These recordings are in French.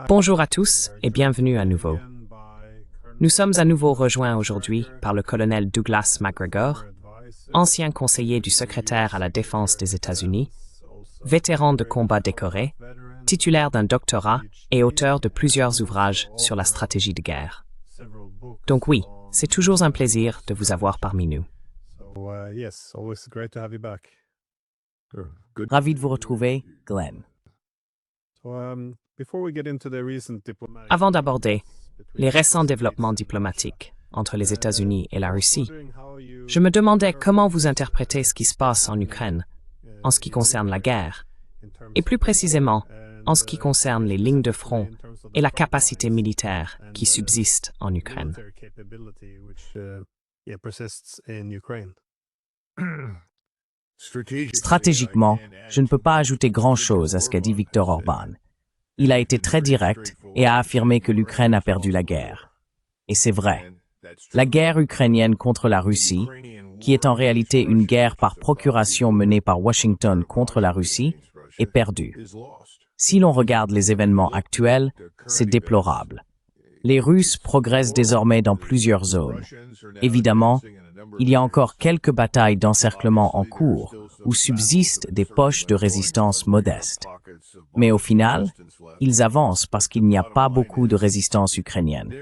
Bonjour à tous et bienvenue à nouveau. Nous sommes à nouveau rejoints aujourd'hui par le colonel Douglas McGregor, ancien conseiller du secrétaire à la Défense des États-Unis, vétéran de combat décoré, titulaire d'un doctorat et auteur de plusieurs ouvrages sur la stratégie de guerre. Donc oui, c'est toujours un plaisir de vous avoir parmi nous. Ravi de vous retrouver, Glenn. Avant d'aborder les récents développements diplomatiques entre les États-Unis et la Russie, je me demandais comment vous interprétez ce qui se passe en Ukraine en ce qui concerne la guerre, et plus précisément en ce qui concerne les lignes de front et la capacité militaire qui subsiste en Ukraine. Stratégiquement, je ne peux pas ajouter grand-chose à ce qu'a dit Viktor Orban. Il a été très direct et a affirmé que l'Ukraine a perdu la guerre. Et c'est vrai. La guerre ukrainienne contre la Russie, qui est en réalité une guerre par procuration menée par Washington contre la Russie, est perdue. Si l'on regarde les événements actuels, c'est déplorable. Les Russes progressent désormais dans plusieurs zones. Évidemment, il y a encore quelques batailles d'encerclement en cours où subsistent des poches de résistance modestes. Mais au final, ils avancent parce qu'il n'y a pas beaucoup de résistance ukrainienne,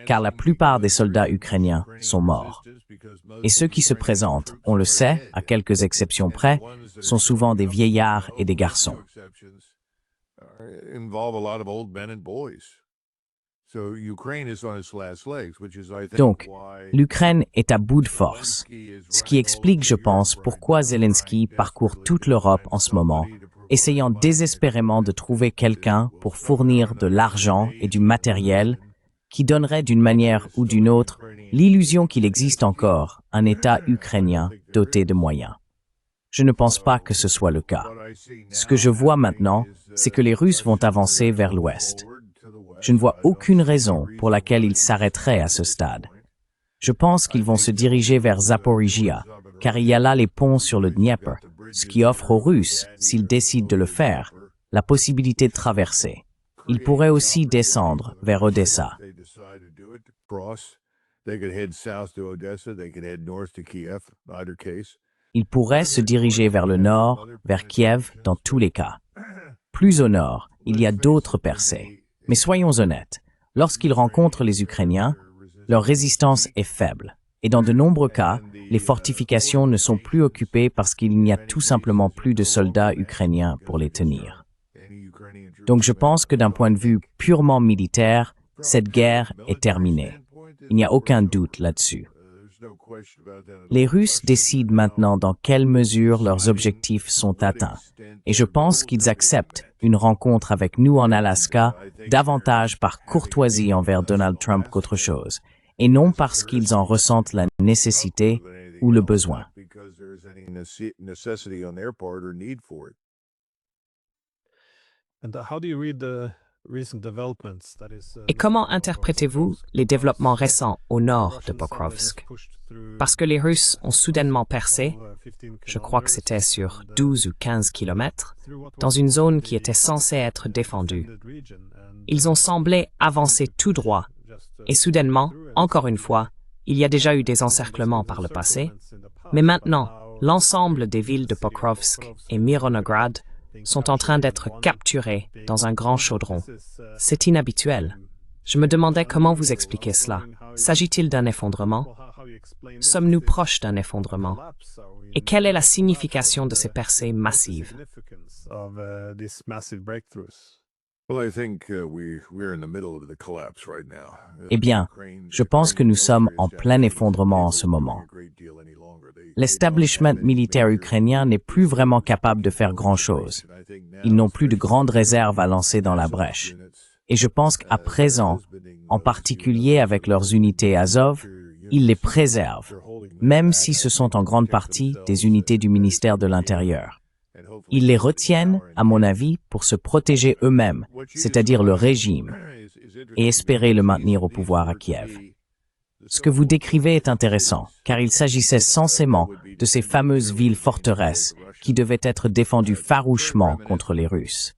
car la plupart des soldats ukrainiens sont morts. Et ceux qui se présentent, on le sait, à quelques exceptions près, sont souvent des vieillards et des garçons. Donc, l'Ukraine est à bout de force, ce qui explique, je pense, pourquoi Zelensky parcourt toute l'Europe en ce moment, essayant désespérément de trouver quelqu'un pour fournir de l'argent et du matériel qui donnerait d'une manière ou d'une autre l'illusion qu'il existe encore un État ukrainien doté de moyens. Je ne pense pas que ce soit le cas. Ce que je vois maintenant, c'est que les Russes vont avancer vers l'ouest. Je ne vois aucune raison pour laquelle ils s'arrêteraient à ce stade. Je pense qu'ils vont se diriger vers Zaporizhia, car il y a là les ponts sur le Dniepr, ce qui offre aux Russes, s'ils décident de le faire, la possibilité de traverser. Ils pourraient aussi descendre vers Odessa. Ils pourraient se diriger vers le nord, vers Kiev, dans tous les cas. Plus au nord, il y a d'autres percées. Mais soyons honnêtes, lorsqu'ils rencontrent les Ukrainiens, leur résistance est faible. Et dans de nombreux cas, les fortifications ne sont plus occupées parce qu'il n'y a tout simplement plus de soldats ukrainiens pour les tenir. Donc je pense que d'un point de vue purement militaire, cette guerre est terminée. Il n'y a aucun doute là-dessus. Les Russes décident maintenant dans quelle mesure leurs objectifs sont atteints. Et je pense qu'ils acceptent une rencontre avec nous en Alaska davantage par courtoisie envers Donald Trump qu'autre chose, et non parce qu'ils en ressentent la nécessité ou le besoin. Et comment interprétez-vous les développements récents au nord de Pokrovsk? Parce que les Russes ont soudainement percé, je crois que c'était sur 12 ou 15 kilomètres, dans une zone qui était censée être défendue. Ils ont semblé avancer tout droit, et soudainement, encore une fois, il y a déjà eu des encerclements par le passé, mais maintenant, l'ensemble des villes de Pokrovsk et Mironograd sont en train d'être capturées dans un grand chaudron. C'est inhabituel. Je me demandais comment vous expliquez cela. S'agit-il d'un effondrement? Sommes-nous proches d'un effondrement? Et quelle est la signification de ces percées massives? Eh bien, je pense que nous sommes en plein effondrement en ce moment. L'establishment militaire ukrainien n'est plus vraiment capable de faire grand-chose. Ils n'ont plus de grandes réserves à lancer dans la brèche. Et je pense qu'à présent, en particulier avec leurs unités Azov, ils les préservent, même si ce sont en grande partie des unités du ministère de l'Intérieur. Ils les retiennent, à mon avis, pour se protéger eux-mêmes, c'est-à-dire le régime, et espérer le maintenir au pouvoir à Kiev. Ce que vous décrivez est intéressant, car il s'agissait censément de ces fameuses villes forteresses qui devaient être défendues farouchement contre les Russes.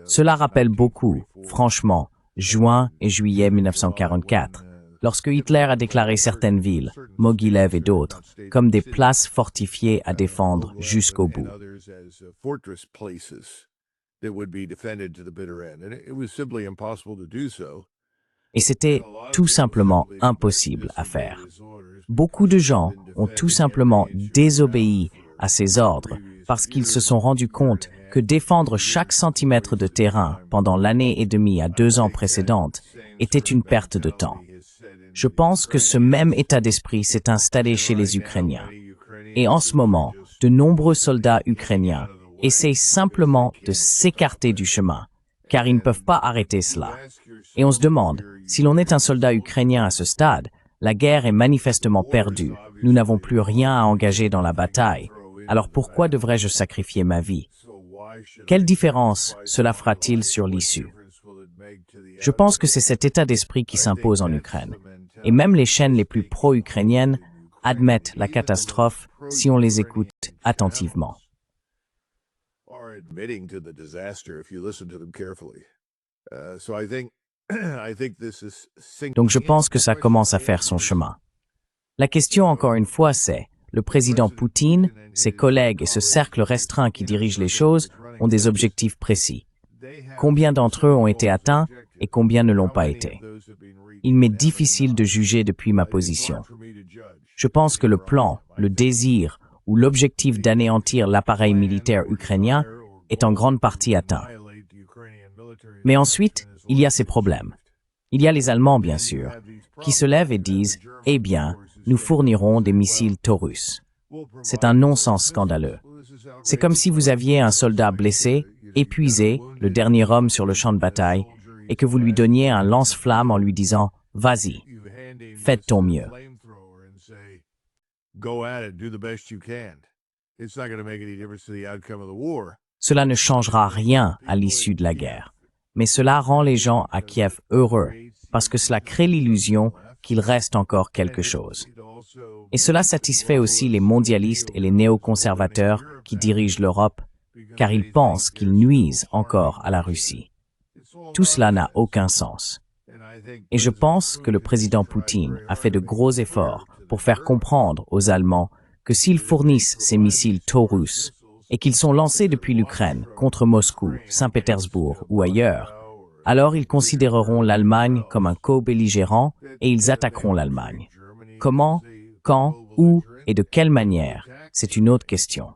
Cela rappelle beaucoup, franchement, juin et juillet 1944, lorsque Hitler a déclaré certaines villes, Mogilev et d'autres, comme des places fortifiées à défendre jusqu'au bout. Et c'était tout simplement impossible à faire. Beaucoup de gens ont tout simplement désobéi à ces ordres parce qu'ils se sont rendus compte que défendre chaque centimètre de terrain pendant l'année et demie à 2 ans précédentes était une perte de temps. Je pense que ce même état d'esprit s'est installé chez les Ukrainiens. Et en ce moment, de nombreux soldats ukrainiens essayent simplement de s'écarter du chemin, car ils ne peuvent pas arrêter cela. Et on se demande, si l'on est un soldat ukrainien à ce stade, la guerre est manifestement perdue, nous n'avons plus rien à engager dans la bataille, alors pourquoi devrais-je sacrifier ma vie? Quelle différence cela fera-t-il sur l'issue? Je pense que c'est cet état d'esprit qui s'impose en Ukraine. Et même les chaînes les plus pro-ukrainiennes admettent la catastrophe si on les écoute attentivement. Donc je pense que ça commence à faire son chemin. La question encore une fois c'est, le président Poutine, ses collègues et ce cercle restreint qui dirige les choses ont des objectifs précis. Combien d'entre eux ont été atteints et combien ne l'ont pas été? Il m'est difficile de juger depuis ma position. Je pense que le plan, le désir ou l'objectif d'anéantir l'appareil militaire ukrainien est en grande partie atteint. Mais ensuite, il y a ces problèmes. Il y a les Allemands, bien sûr, qui se lèvent et disent « Eh bien, nous fournirons des missiles Taurus ». C'est un non-sens scandaleux. C'est comme si vous aviez un soldat blessé, épuisé, le dernier homme sur le champ de bataille, et que vous lui donniez un lance-flamme en lui disant « Vas-y, fais de ton mieux ». Cela ne changera rien à l'issue de la guerre, mais cela rend les gens à Kiev heureux, parce que cela crée l'illusion qu'il reste encore quelque chose. Et cela satisfait aussi les mondialistes et les néoconservateurs qui dirigent l'Europe, car ils pensent qu'ils nuisent encore à la Russie. Tout cela n'a aucun sens. Et je pense que le président Poutine a fait de gros efforts pour faire comprendre aux Allemands que s'ils fournissent ces missiles Taurus et qu'ils sont lancés depuis l'Ukraine contre Moscou, Saint-Pétersbourg ou ailleurs, alors ils considéreront l'Allemagne comme un co-belligérant et ils attaqueront l'Allemagne. Comment, quand, où et de quelle manière, c'est une autre question.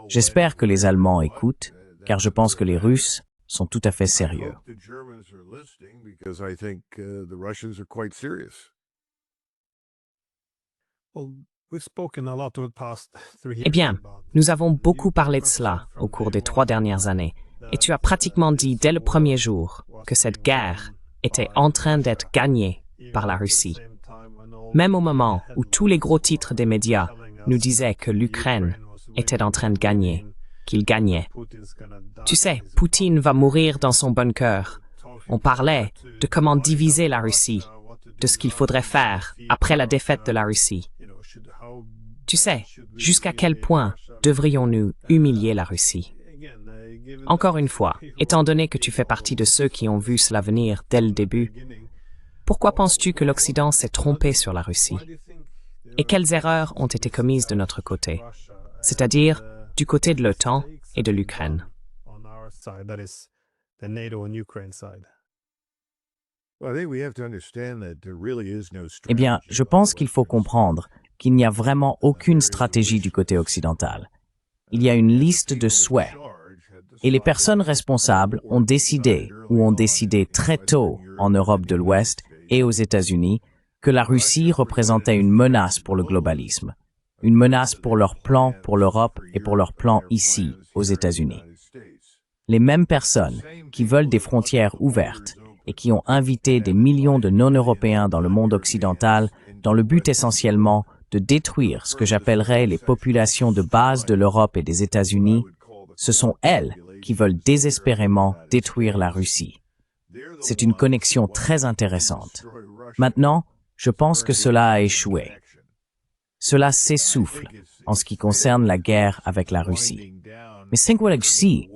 J'espère que les Allemands écoutent, car je pense que les Russes sont tout à fait sérieux. Eh bien, nous avons beaucoup parlé de cela au cours des 3 dernières années, et tu as pratiquement dit dès le premier jour que cette guerre était en train d'être gagnée par la Russie. Même au moment où tous les gros titres des médias nous disaient que l'Ukraine était en train de gagner, qu'il gagnait. Tu sais, Poutine va mourir dans son bunker. On parlait de comment diviser la Russie, de ce qu'il faudrait faire après la défaite de la Russie. Tu sais, jusqu'à quel point devrions-nous humilier la Russie? Encore une fois, étant donné que tu fais partie de ceux qui ont vu cela venir dès le début, pourquoi penses-tu que l'Occident s'est trompé sur la Russie? Et quelles erreurs ont été commises de notre côté, c'est-à-dire du côté de l'OTAN et de l'Ukraine? Eh bien, je pense qu'il faut comprendre qu'il n'y a vraiment aucune stratégie du côté occidental. Il y a une liste de souhaits. Et les personnes responsables ont décidé, ou ont décidé très tôt en Europe de l'Ouest et aux États-Unis, que la Russie représentait une menace pour le globalisme, une menace pour leur plan pour l'Europe et pour leur plan ici, aux États-Unis. Les mêmes personnes qui veulent des frontières ouvertes et qui ont invité des millions de non-européens dans le monde occidental dans le but essentiellement de détruire ce que j'appellerais les populations de base de l'Europe et des États-Unis, ce sont elles qui veulent désespérément détruire la Russie. C'est une connexion très intéressante. Maintenant, je pense que cela a échoué. Cela s'essouffle en ce qui concerne la guerre avec la Russie. Mais c'est quoi la Russie?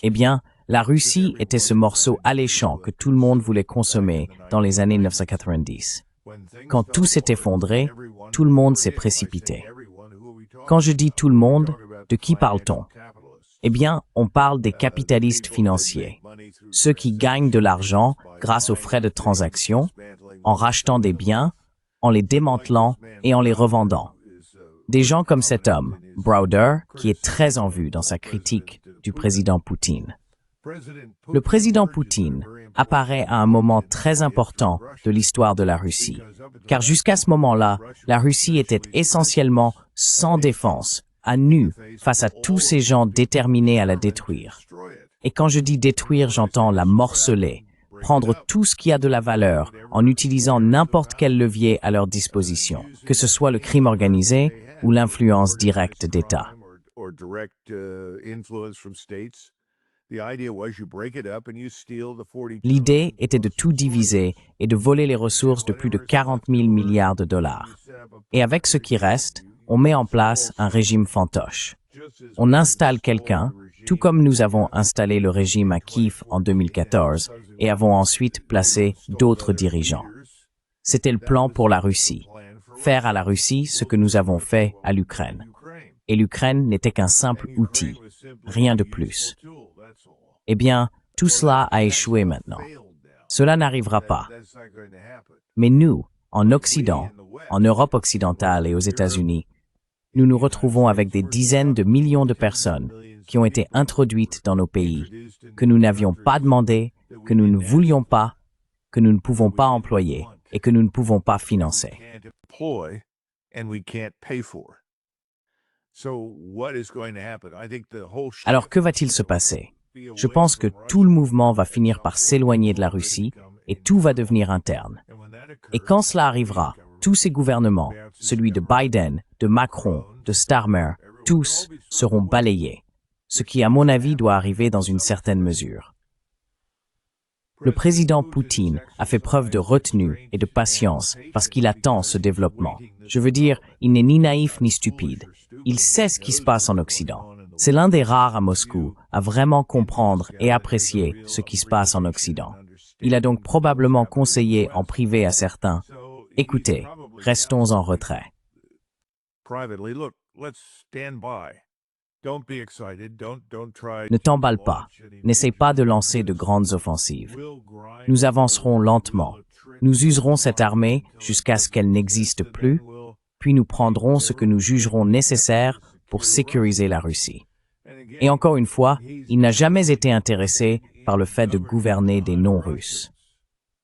Eh bien, la Russie était ce morceau alléchant que tout le monde voulait consommer dans les années 1990. Quand tout s'est effondré, tout le monde s'est précipité. Quand je dis tout le monde, de qui parle-t-on? Eh bien, on parle des capitalistes financiers, ceux qui gagnent de l'argent grâce aux frais de transaction, en rachetant des biens, en les démantelant et en les revendant. Des gens comme cet homme, Browder, qui est très en vue dans sa critique du président Poutine. Le président Poutine apparaît à un moment très important de l'histoire de la Russie, car jusqu'à ce moment-là, la Russie était essentiellement sans défense, à nu, face à tous ces gens déterminés à la détruire. Et quand je dis détruire, j'entends la morceler, prendre tout ce qui a de la valeur en utilisant n'importe quel levier à leur disposition, que ce soit le crime organisé ou l'influence directe d'États. L'idée était de tout diviser et de voler les ressources de plus de 40 000 milliards de dollars. Et avec ce qui reste, on met en place un régime fantoche. On installe quelqu'un, tout comme nous avons installé le régime à Kiev en 2014 et avons ensuite placé d'autres dirigeants. C'était le plan pour la Russie. Faire à la Russie ce que nous avons fait à l'Ukraine. Et l'Ukraine n'était qu'un simple outil, rien de plus. Eh bien, tout cela a échoué maintenant. Cela n'arrivera pas. Mais nous, en Occident, en Europe occidentale et aux États-Unis, nous nous retrouvons avec des dizaines de millions de personnes qui ont été introduites dans nos pays, que nous n'avions pas demandé, que nous ne voulions pas, que nous ne pouvons pas employer et que nous ne pouvons pas financer. Alors que va-t-il se passer? Je pense que tout le mouvement va finir par s'éloigner de la Russie et tout va devenir interne. Et quand cela arrivera, tous ces gouvernements, celui de Biden, de Macron, de Starmer, tous seront balayés, ce qui, à mon avis, doit arriver dans une certaine mesure. Le président Poutine a fait preuve de retenue et de patience parce qu'il attend ce développement. Je veux dire, il n'est ni naïf ni stupide. Il sait ce qui se passe en Occident. C'est l'un des rares à Moscou à vraiment comprendre et apprécier ce qui se passe en Occident. Il a donc probablement conseillé en privé à certains « Écoutez, restons en retrait ». Ne t'emballe pas, n'essaie pas de lancer de grandes offensives. Nous avancerons lentement. Nous userons cette armée jusqu'à ce qu'elle n'existe plus, puis nous prendrons ce que nous jugerons nécessaire pour sécuriser la Russie. Et encore une fois, il n'a jamais été intéressé par le fait de gouverner des non-Russes.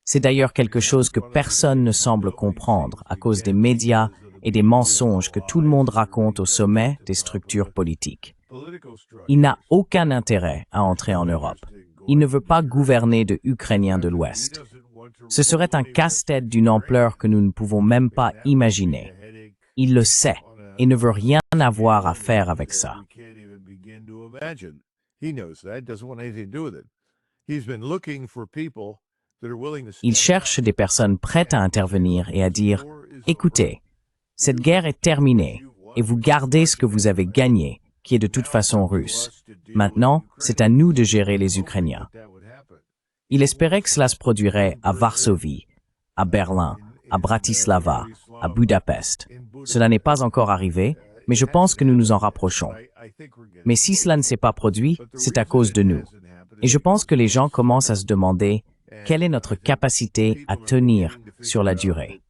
C'est d'ailleurs quelque chose que personne ne semble comprendre à cause des médias et des mensonges que tout le monde raconte au sommet des structures politiques. Il n'a aucun intérêt à entrer en Europe. Il ne veut pas gouverner de Ukrainiens de l'Ouest. Ce serait un casse-tête d'une ampleur que nous ne pouvons même pas imaginer. Il le sait et ne veut rien avoir à faire avec ça. Il cherche des personnes prêtes à intervenir et à dire « Écoutez, cette guerre est terminée et vous gardez ce que vous avez gagné, qui est de toute façon russe. Maintenant, c'est à nous de gérer les Ukrainiens. » Il espérait que cela se produirait à Varsovie, à Berlin, à Bratislava, à Budapest. Cela n'est pas encore arrivé, mais je pense que nous nous en rapprochons. Mais si cela ne s'est pas produit, c'est à cause de nous. Et je pense que les gens commencent à se demander quelle est notre capacité à tenir sur la durée.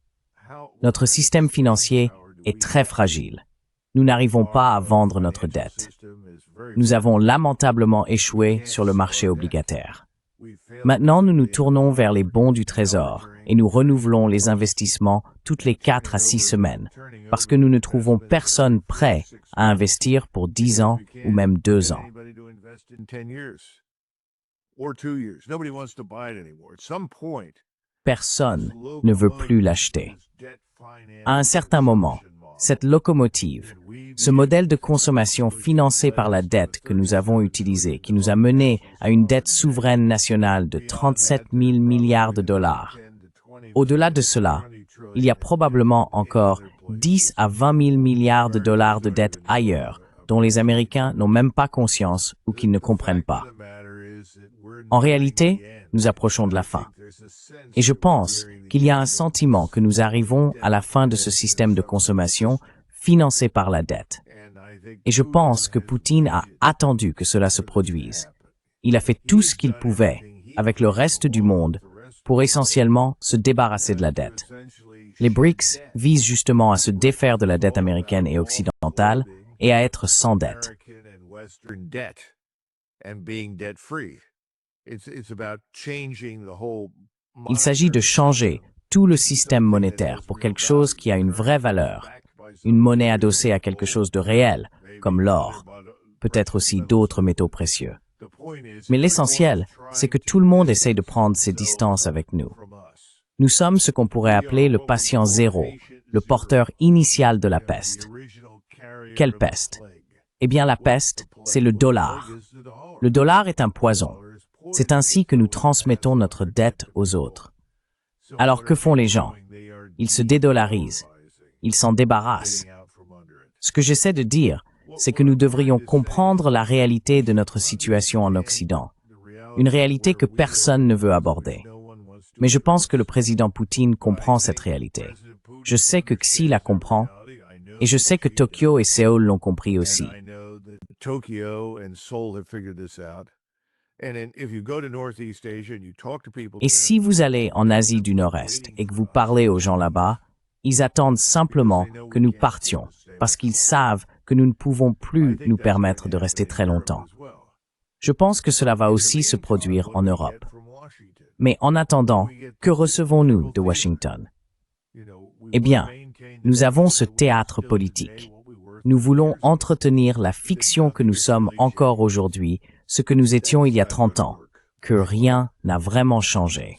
Notre système financier est très fragile. Nous n'arrivons pas à vendre notre dette. Nous avons lamentablement échoué sur le marché obligataire. Maintenant, nous nous tournons vers les bons du Trésor et nous renouvelons les investissements toutes les 4 à 6 semaines parce que nous ne trouvons personne prêt à investir pour 10 ans ou même 2 ans. Personne ne veut plus l'acheter. À un certain moment, cette locomotive, ce modèle de consommation financé par la dette que nous avons utilisé, qui nous a mené à une dette souveraine nationale de 37 000 milliards de dollars. Au-delà de cela, il y a probablement encore 10 à 20 000 milliards de dollars de dettes ailleurs, dont les Américains n'ont même pas conscience ou qu'ils ne comprennent pas. En réalité, nous approchons de la fin. Et je pense qu'il y a un sentiment que nous arrivons à la fin de ce système de consommation financé par la dette. Et je pense que Poutine a attendu que cela se produise. Il a fait tout ce qu'il pouvait, avec le reste du monde, pour essentiellement se débarrasser de la dette. Les BRICS visent justement à se défaire de la dette américaine et occidentale et à être sans dette. Il s'agit de changer tout le système monétaire pour quelque chose qui a une vraie valeur, une monnaie adossée à quelque chose de réel, comme l'or, peut-être aussi d'autres métaux précieux. Mais l'essentiel, c'est que tout le monde essaye de prendre ses distances avec nous. Nous sommes ce qu'on pourrait appeler le patient zéro, le porteur initial de la peste. Quelle peste? Eh bien, la peste, c'est le dollar. Le dollar est un poison. C'est ainsi que nous transmettons notre dette aux autres. Alors que font les gens? Ils se dédollarisent. Ils s'en débarrassent. Ce que j'essaie de dire, c'est que nous devrions comprendre la réalité de notre situation en Occident. Une réalité que personne ne veut aborder. Mais je pense que le président Poutine comprend cette réalité. Je sais que Xi la comprend, et je sais que Tokyo et Séoul l'ont compris aussi. Et si vous allez en Asie du Nord-Est et que vous parlez aux gens là-bas, ils attendent simplement que nous partions, parce qu'ils savent que nous ne pouvons plus nous permettre de rester très longtemps. Je pense que cela va aussi se produire en Europe. Mais en attendant, que recevons-nous de Washington? Eh bien, nous avons ce théâtre politique. Nous voulons entretenir la fiction que nous sommes encore aujourd'hui, ce que nous étions il y a 30 ans, que rien n'a vraiment changé.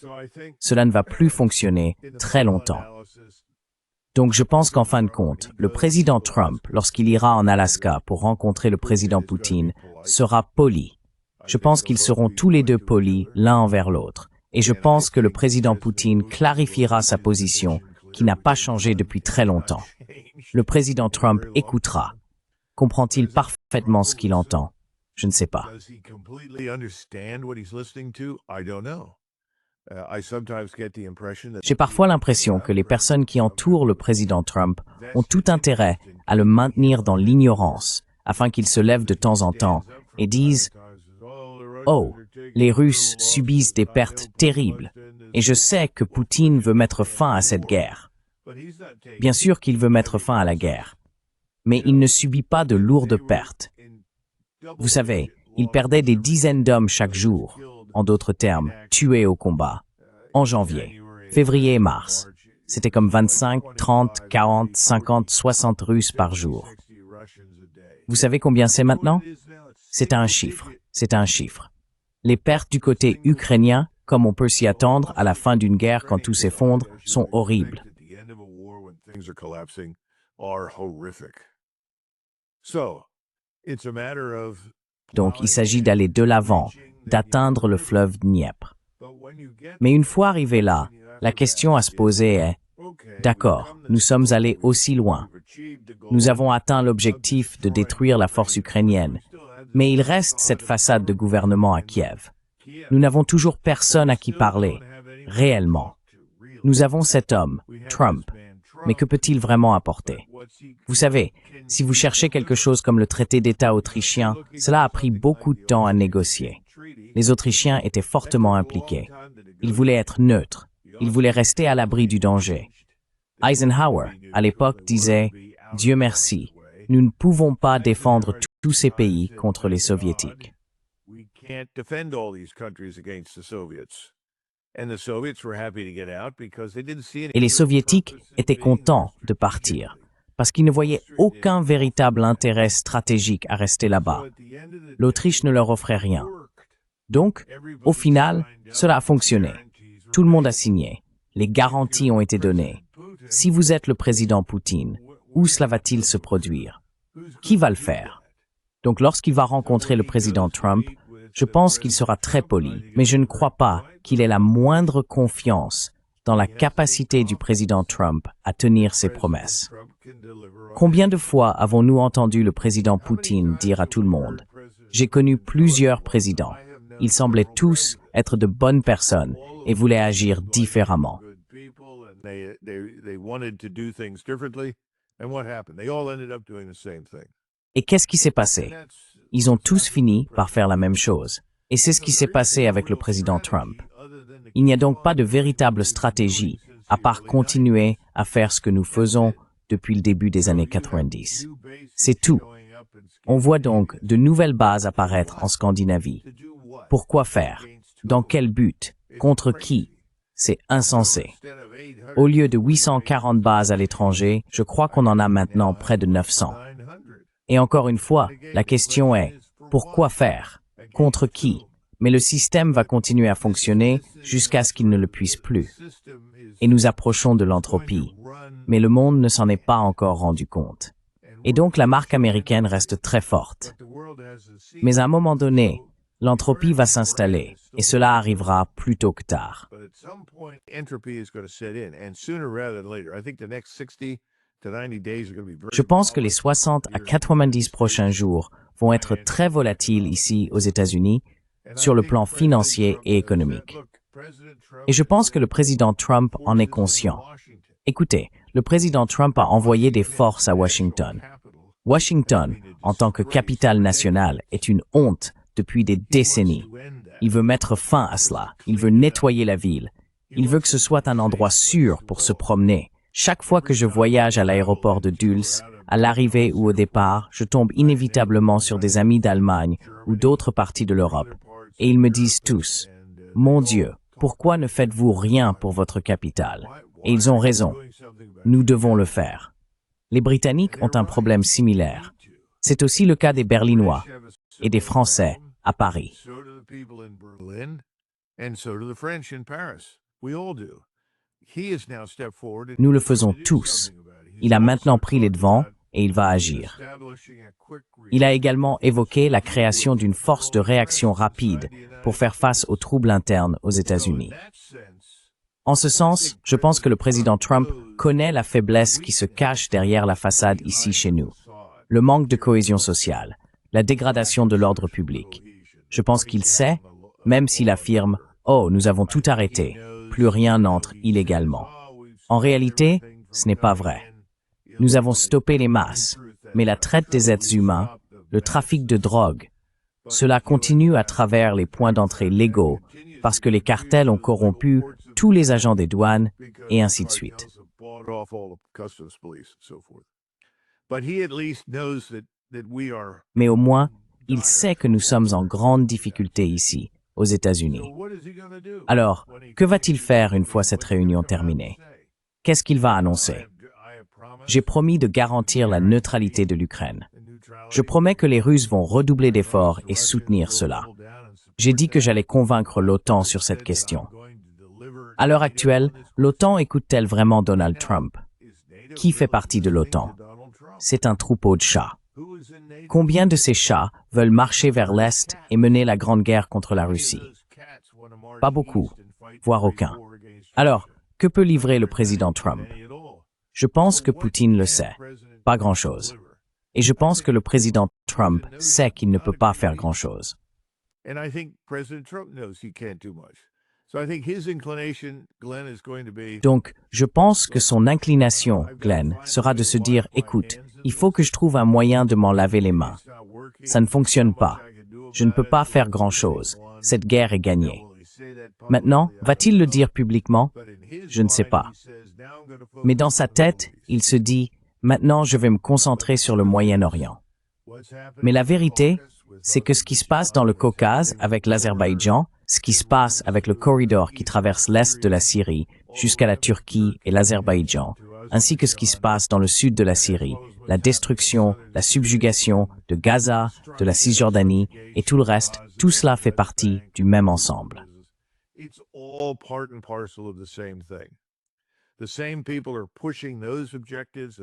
Cela ne va plus fonctionner très longtemps. Donc je pense qu'en fin de compte, le président Trump, lorsqu'il ira en Alaska pour rencontrer le président Poutine, sera poli. Je pense qu'ils seront tous les deux polis l'un envers l'autre. Et je pense que le président Poutine clarifiera sa position, qui n'a pas changé depuis très longtemps. Le président Trump écoutera. Comprend-il parfaitement ce qu'il entend? Je ne sais pas. J'ai parfois l'impression que les personnes qui entourent le président Trump ont tout intérêt à le maintenir dans l'ignorance, afin qu'il se lève de temps en temps et dise « Oh, les Russes subissent des pertes terribles, et je sais que Poutine veut mettre fin à cette guerre. » Bien sûr qu'il veut mettre fin à la guerre, mais il ne subit pas de lourdes pertes. Vous savez, il perdait des dizaines d'hommes chaque jour, en d'autres termes, tués au combat, en janvier, février et mars. C'était comme 25, 30, 40, 50, 60 Russes par jour. Vous savez combien c'est maintenant? C'est un chiffre, c'est un chiffre. Les pertes du côté ukrainien, comme on peut s'y attendre à la fin d'une guerre quand tout s'effondre, sont horribles. Donc il s'agit d'aller de l'avant, d'atteindre le fleuve Dniepr. Mais une fois arrivé là, la question à se poser est « D'accord, nous sommes allés aussi loin. Nous avons atteint l'objectif de détruire la force ukrainienne, mais il reste cette façade de gouvernement à Kiev. Nous n'avons toujours personne à qui parler, réellement. Nous avons cet homme, Trump, mais que peut-il vraiment apporter? Vous savez, si vous cherchez quelque chose comme le traité d'État autrichien, cela a pris beaucoup de temps à négocier. Les Autrichiens étaient fortement impliqués. Ils voulaient être neutres. Ils voulaient rester à l'abri du danger. Eisenhower, à l'époque, disait « Dieu merci, nous ne pouvons pas défendre tous ces pays contre les Soviétiques. » Et les Soviétiques étaient contents de partir, parce qu'ils ne voyaient aucun véritable intérêt stratégique à rester là-bas. L'Autriche ne leur offrait rien. Donc, au final, cela a fonctionné. Tout le monde a signé. Les garanties ont été données. Si vous êtes le président Poutine, où cela va-t-il se produire? Qui va le faire? Donc, lorsqu'il va rencontrer le président Trump, je pense qu'il sera très poli, mais je ne crois pas qu'il ait la moindre confiance dans la capacité du président Trump à tenir ses promesses. Combien de fois avons-nous entendu le président Poutine dire à tout le monde « J'ai connu plusieurs présidents. Ils semblaient tous être de bonnes personnes et voulaient agir différemment. » Et qu'est-ce qui s'est passé? Ils ont tous fini par faire la même chose. Et c'est ce qui s'est passé avec le président Trump. Il n'y a donc pas de véritable stratégie, à part continuer à faire ce que nous faisons depuis le début des années 90. C'est tout. On voit donc de nouvelles bases apparaître en Scandinavie. Pourquoi faire? Dans quel but? Contre qui? C'est insensé. Au lieu de 840 bases à l'étranger, je crois qu'on en a maintenant près de 900. Et encore une fois, la question est, pourquoi faire? Contre qui? Mais le système va continuer à fonctionner jusqu'à ce qu'il ne le puisse plus. Et nous approchons de l'entropie. Mais le monde ne s'en est pas encore rendu compte. Et donc la marque américaine reste très forte. Mais à un moment donné, l'entropie va s'installer, et cela arrivera plus tôt que tard. Je pense que les 60 à 90 prochains jours vont être très volatiles ici aux États-Unis, sur le plan financier et économique. Et je pense que le président Trump en est conscient. Écoutez, le président Trump a envoyé des forces à Washington. Washington, en tant que capitale nationale, est une honte depuis des décennies. Il veut mettre fin à cela. Il veut nettoyer la ville. Il veut que ce soit un endroit sûr pour se promener. Chaque fois que je voyage à l'aéroport de Dulles, à l'arrivée ou au départ, je tombe inévitablement sur des amis d'Allemagne ou d'autres parties de l'Europe. Et ils me disent tous, « Mon Dieu, pourquoi ne faites-vous rien pour votre capitale ?» Et ils ont raison. Nous devons le faire. Les Britanniques ont un problème similaire. C'est aussi le cas des Berlinois et des Français à Paris. Nous le faisons tous. Il a maintenant pris les devants et il va agir. Il a également évoqué la création d'une force de réaction rapide pour faire face aux troubles internes aux États-Unis. En ce sens, je pense que le président Trump connaît la faiblesse qui se cache derrière la façade ici chez nous. Le manque de cohésion sociale, la dégradation de l'ordre public. Je pense qu'il sait, même s'il affirme « Oh, nous avons tout arrêté, plus rien n'entre illégalement ». En réalité, ce n'est pas vrai. Nous avons stoppé les masses, mais la traite des êtres humains, le trafic de drogue, cela continue à travers les points d'entrée légaux parce que les cartels ont corrompu tous les agents des douanes et ainsi de suite. Mais au moins, il sait que nous sommes en grande difficulté ici, aux États-Unis. Alors, que va-t-il faire une fois cette réunion terminée? Qu'est-ce qu'il va annoncer? J'ai promis de garantir la neutralité de l'Ukraine. Je promets que les Russes vont redoubler d'efforts et soutenir cela. J'ai dit que j'allais convaincre l'OTAN sur cette question. À l'heure actuelle, l'OTAN écoute-t-elle vraiment Donald Trump? Qui fait partie de l'OTAN? C'est un troupeau de chats. Combien de ces chats veulent marcher vers l'Est et mener la grande guerre contre la Russie? Pas beaucoup, voire aucun. Alors, que peut livrer le président Trump? Je pense que Poutine le sait. Pas grand-chose. Et je pense que le président Trump sait qu'il ne peut pas faire grand-chose. Donc, je pense que son inclination, Glenn, sera de se dire « Écoute, il faut que je trouve un moyen de m'en laver les mains. Ça ne fonctionne pas. Je ne peux pas faire grand-chose. Cette guerre est gagnée. » Maintenant, va-t-il le dire publiquement? Je ne sais pas. Mais dans sa tête, il se dit « Maintenant, je vais me concentrer sur le Moyen-Orient. » Mais la vérité, c'est que ce qui se passe dans le Caucase avec l'Azerbaïdjan, ce qui se passe avec le corridor qui traverse l'est de la Syrie jusqu'à la Turquie et l'Azerbaïdjan, ainsi que ce qui se passe dans le sud de la Syrie, la destruction, la subjugation de Gaza, de la Cisjordanie et tout le reste, tout cela fait partie du même ensemble.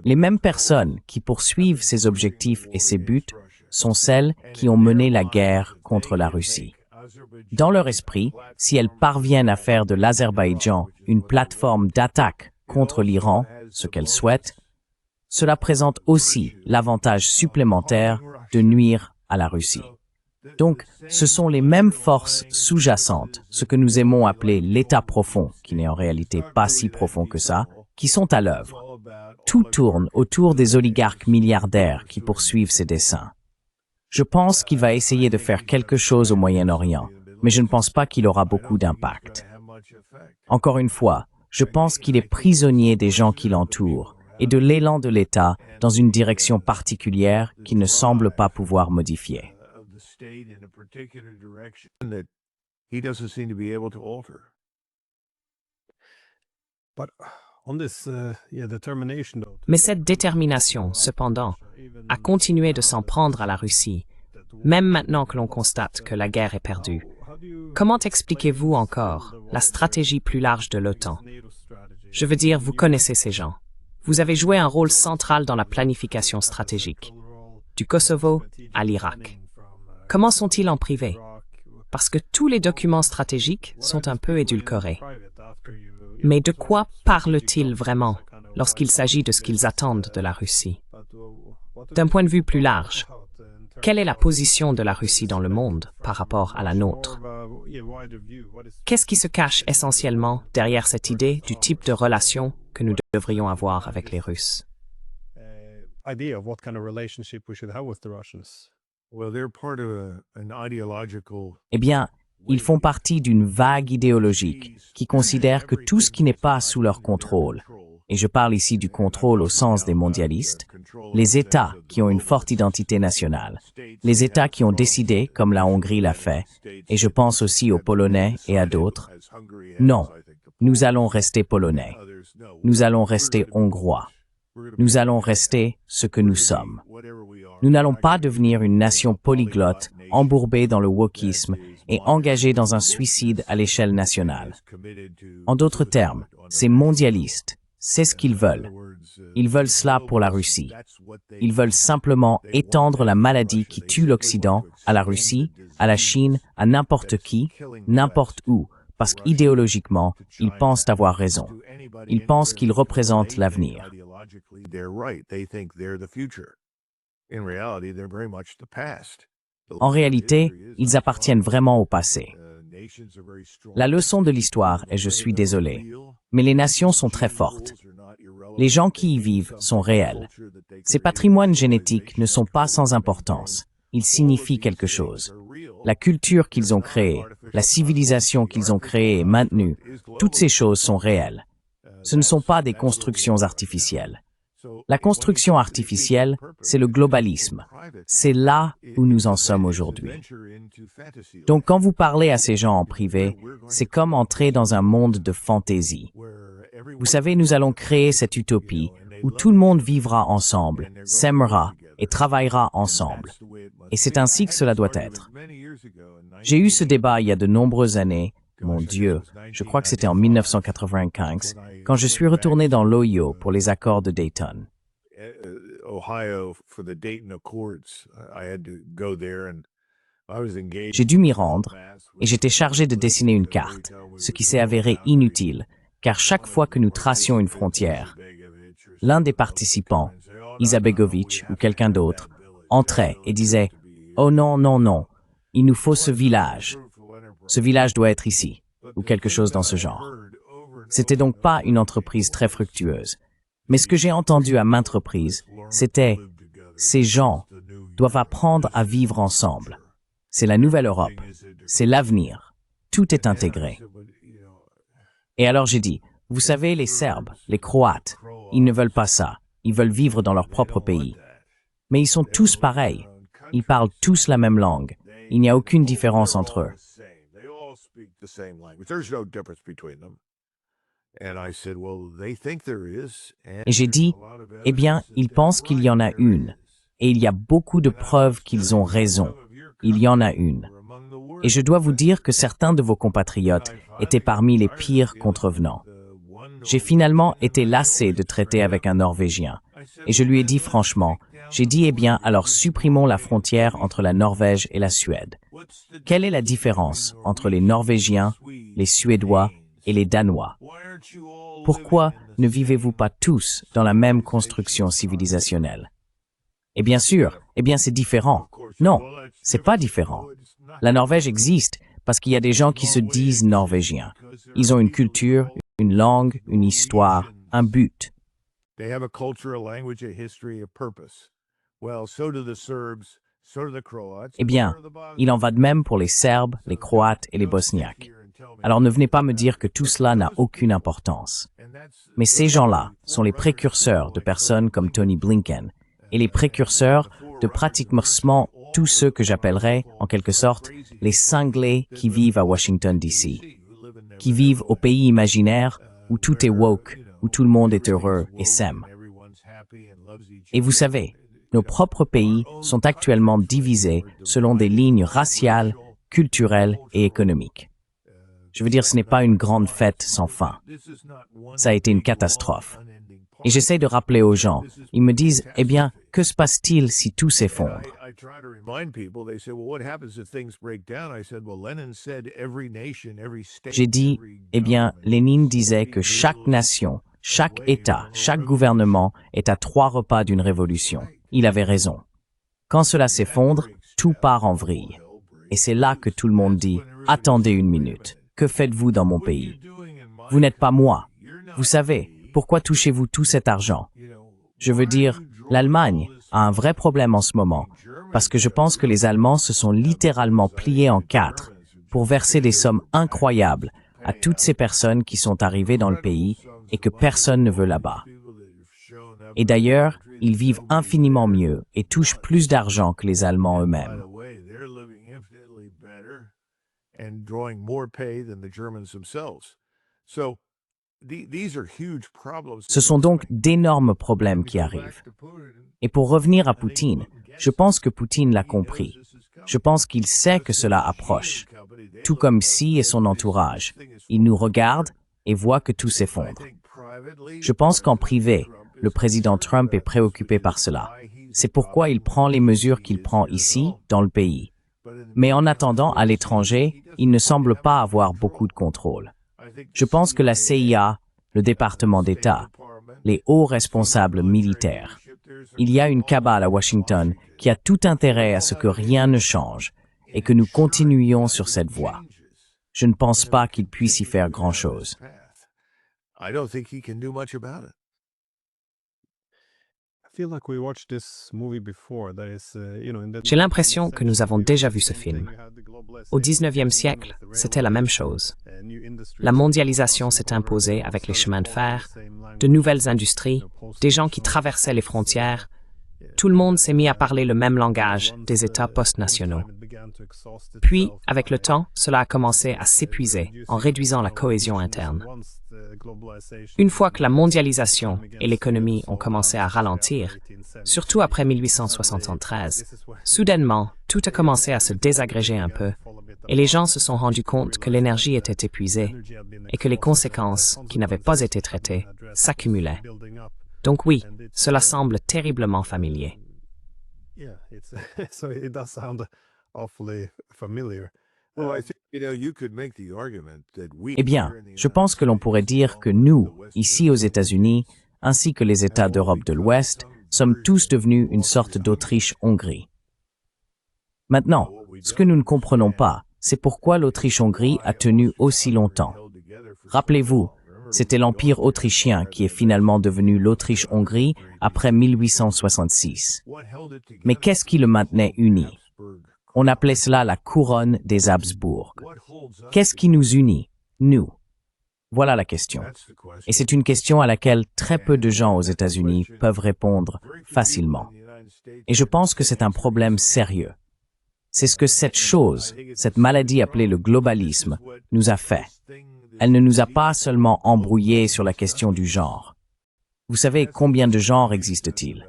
Les mêmes personnes qui poursuivent ces objectifs et ces buts sont celles qui ont mené la guerre contre la Russie. Dans leur esprit, si elles parviennent à faire de l'Azerbaïdjan une plateforme d'attaque contre l'Iran, ce qu'elles souhaitent, cela présente aussi l'avantage supplémentaire de nuire à la Russie. Donc, ce sont les mêmes forces sous-jacentes, ce que nous aimons appeler l'état profond, qui n'est en réalité pas si profond que ça, qui sont à l'œuvre. Tout tourne autour des oligarques milliardaires qui poursuivent ses desseins. Je pense qu'il va essayer de faire quelque chose au Moyen-Orient, mais je ne pense pas qu'il aura beaucoup d'impact. Encore une fois, je pense qu'il est prisonnier des gens qui l'entourent et de l'élan de l'État dans une direction particulière qu'il ne semble pas pouvoir modifier. Mais cette détermination, cependant, à continuer de s'en prendre à la Russie, même maintenant que l'on constate que la guerre est perdue, comment expliquez-vous encore la stratégie plus large de l'OTAN? Je veux dire, vous connaissez ces gens. Vous avez joué un rôle central dans la planification stratégique, du Kosovo à l'Irak. Comment sont-ils en privé? Parce que tous les documents stratégiques sont un peu édulcorés. Mais de quoi parlent-ils vraiment lorsqu'il s'agit de ce qu'ils attendent de la Russie? D'un point de vue plus large, quelle est la position de la Russie dans le monde par rapport à la nôtre? Qu'est-ce qui se cache essentiellement derrière cette idée du type de relation que nous devrions avoir avec les Russes? Eh bien, ils font partie d'une vague idéologique qui considère que tout ce qui n'est pas sous leur contrôle, et je parle ici du contrôle au sens des mondialistes, les États qui ont une forte identité nationale, les États qui ont décidé, comme la Hongrie l'a fait, et je pense aussi aux Polonais et à d'autres, non, nous allons rester Polonais, nous allons rester Hongrois, nous allons rester ce que nous sommes. Nous n'allons pas devenir une nation polyglotte, embourbée dans le wokisme et engagée dans un suicide à l'échelle nationale. En d'autres termes, ces mondialistes, c'est ce qu'ils veulent. Ils veulent cela pour la Russie. Ils veulent simplement étendre la maladie qui tue l'Occident à la Russie, à la Chine, à n'importe qui, n'importe où, parce qu'idéologiquement, ils pensent avoir raison. Ils pensent qu'ils représentent l'avenir. En réalité, ils appartiennent vraiment au passé. La leçon de l'histoire est, je suis désolé, mais les nations sont très fortes. Les gens qui y vivent sont réels. Ces patrimoines génétiques ne sont pas sans importance. Ils signifient quelque chose. La culture qu'ils ont créée, la civilisation qu'ils ont créée et maintenue, toutes ces choses sont réelles. Ce ne sont pas des constructions artificielles. La construction artificielle, c'est le globalisme. C'est là où nous en sommes aujourd'hui. Donc quand vous parlez à ces gens en privé, c'est comme entrer dans un monde de fantaisie. Vous savez, nous allons créer cette utopie où tout le monde vivra ensemble, s'aimera et travaillera ensemble. Et c'est ainsi que cela doit être. J'ai eu ce débat il y a de nombreuses années. Mon Dieu, je crois que c'était en 1995, quand je suis retourné dans l'Ohio pour les accords de Dayton. J'ai dû m'y rendre et j'étais chargé de dessiner une carte, ce qui s'est avéré inutile, car chaque fois que nous tracions une frontière, l'un des participants, Izabegovic ou quelqu'un d'autre, entrait et disait « Oh non, non, non, il nous faut ce village. Ce village doit être ici, ou quelque chose dans ce genre. » C'était donc pas une entreprise très fructueuse. Mais ce que j'ai entendu à maintes reprises, c'était « Ces gens doivent apprendre à vivre ensemble. C'est la nouvelle Europe. C'est l'avenir. Tout est intégré. » Et alors j'ai dit « Vous savez, les Serbes, les Croates, ils ne veulent pas ça. Ils veulent vivre dans leur propre pays. Mais ils sont tous pareils. Ils parlent tous la même langue. Il n'y a aucune différence entre eux. » Et j'ai dit, eh bien, ils pensent qu'il y en a une. Et il y a beaucoup de preuves qu'ils ont raison. Il y en a une. Et je dois vous dire que certains de vos compatriotes étaient parmi les pires contrevenants. J'ai finalement été lassé de traiter avec un Norvégien. Et je lui ai dit franchement, J'ai dit, eh bien, alors supprimons la frontière entre la Norvège et la Suède. Quelle est la différence entre les Norvégiens, les Suédois et les Danois? Pourquoi ne vivez-vous pas tous dans la même construction civilisationnelle? Et bien sûr, eh bien c'est différent. Non, c'est pas différent. La Norvège existe parce qu'il y a des gens qui se disent norvégiens. Ils ont une culture, une langue, une histoire, un but. Eh bien, il en va de même pour les Serbes, les Croates et les Bosniaques. Alors ne venez pas me dire que tout cela n'a aucune importance. Mais ces gens-là sont les précurseurs de personnes comme Tony Blinken et les précurseurs de pratiquement tous ceux que j'appellerais, en quelque sorte, les cinglés qui vivent à Washington, D.C., qui vivent au pays imaginaire où tout est woke, où tout le monde est heureux et s'aime. Et vous savez, nos propres pays sont actuellement divisés selon des lignes raciales, culturelles et économiques. Je veux dire, ce n'est pas une grande fête sans fin. Ça a été une catastrophe. Et j'essaie de rappeler aux gens, ils me disent, eh bien, que se passe-t-il si tout s'effondre? J'ai dit, eh bien, Lénine disait que chaque nation, chaque État, chaque gouvernement est à 3 repas d'une révolution. Il avait raison. Quand cela s'effondre, tout part en vrille. Et c'est là que tout le monde dit, attendez une minute, que faites-vous dans mon pays? Vous n'êtes pas moi. Vous savez, pourquoi touchez-vous tout cet argent? Je veux dire, l'Allemagne a un vrai problème en ce moment, parce que je pense que les Allemands se sont littéralement pliés en 4 pour verser des sommes incroyables à toutes ces personnes qui sont arrivées dans le pays et que personne ne veut là-bas. Et d'ailleurs, ils vivent infiniment mieux et touchent plus d'argent que les Allemands eux-mêmes. Ce sont donc d'énormes problèmes qui arrivent. Et pour revenir à Poutine, je pense que Poutine l'a compris. Je pense qu'il sait que cela approche. Tout comme Xi et son entourage. Il nous regarde et voit que tout s'effondre. Je pense qu'en privé, le président Trump est préoccupé par cela. C'est pourquoi il prend les mesures qu'il prend ici, dans le pays. Mais en attendant, à l'étranger, il ne semble pas avoir beaucoup de contrôle. Je pense que la CIA, le département d'État, les hauts responsables militaires, il y a une cabale à Washington qui a tout intérêt à ce que rien ne change et que nous continuions sur cette voie. Je ne pense pas qu'il puisse y faire grand-chose. J'ai l'impression que nous avons déjà vu ce film. Au 19e siècle, c'était la même chose. La mondialisation s'est imposée avec les chemins de fer, de nouvelles industries, des gens qui traversaient les frontières. Tout le monde s'est mis à parler le même langage des États post-nationaux. Puis, avec le temps, cela a commencé à s'épuiser en réduisant la cohésion interne. Une fois que la mondialisation et l'économie ont commencé à ralentir, surtout après 1873, soudainement, tout a commencé à se désagréger un peu, et les gens se sont rendus compte que l'énergie était épuisée et que les conséquences, qui n'avaient pas été traitées, s'accumulaient. Donc oui, cela semble terriblement familier. Eh bien, je pense que l'on pourrait dire que nous, ici aux États-Unis, ainsi que les États d'Europe de l'Ouest, sommes tous devenus une sorte d'Autriche-Hongrie. Maintenant, ce que nous ne comprenons pas, c'est pourquoi l'Autriche-Hongrie a tenu aussi longtemps. Rappelez-vous, c'était l'Empire autrichien qui est finalement devenu l'Autriche-Hongrie après 1866. Mais qu'est-ce qui le maintenait uni? On appelait cela la couronne des Habsbourg. Qu'est-ce qui nous unit, nous? Voilà la question. Et c'est une question à laquelle très peu de gens aux États-Unis peuvent répondre facilement. Et je pense que c'est un problème sérieux. C'est ce que cette chose, cette maladie appelée le globalisme, nous a fait. Elle ne nous a pas seulement embrouillés sur la question du genre. Vous savez combien de genres existent-ils?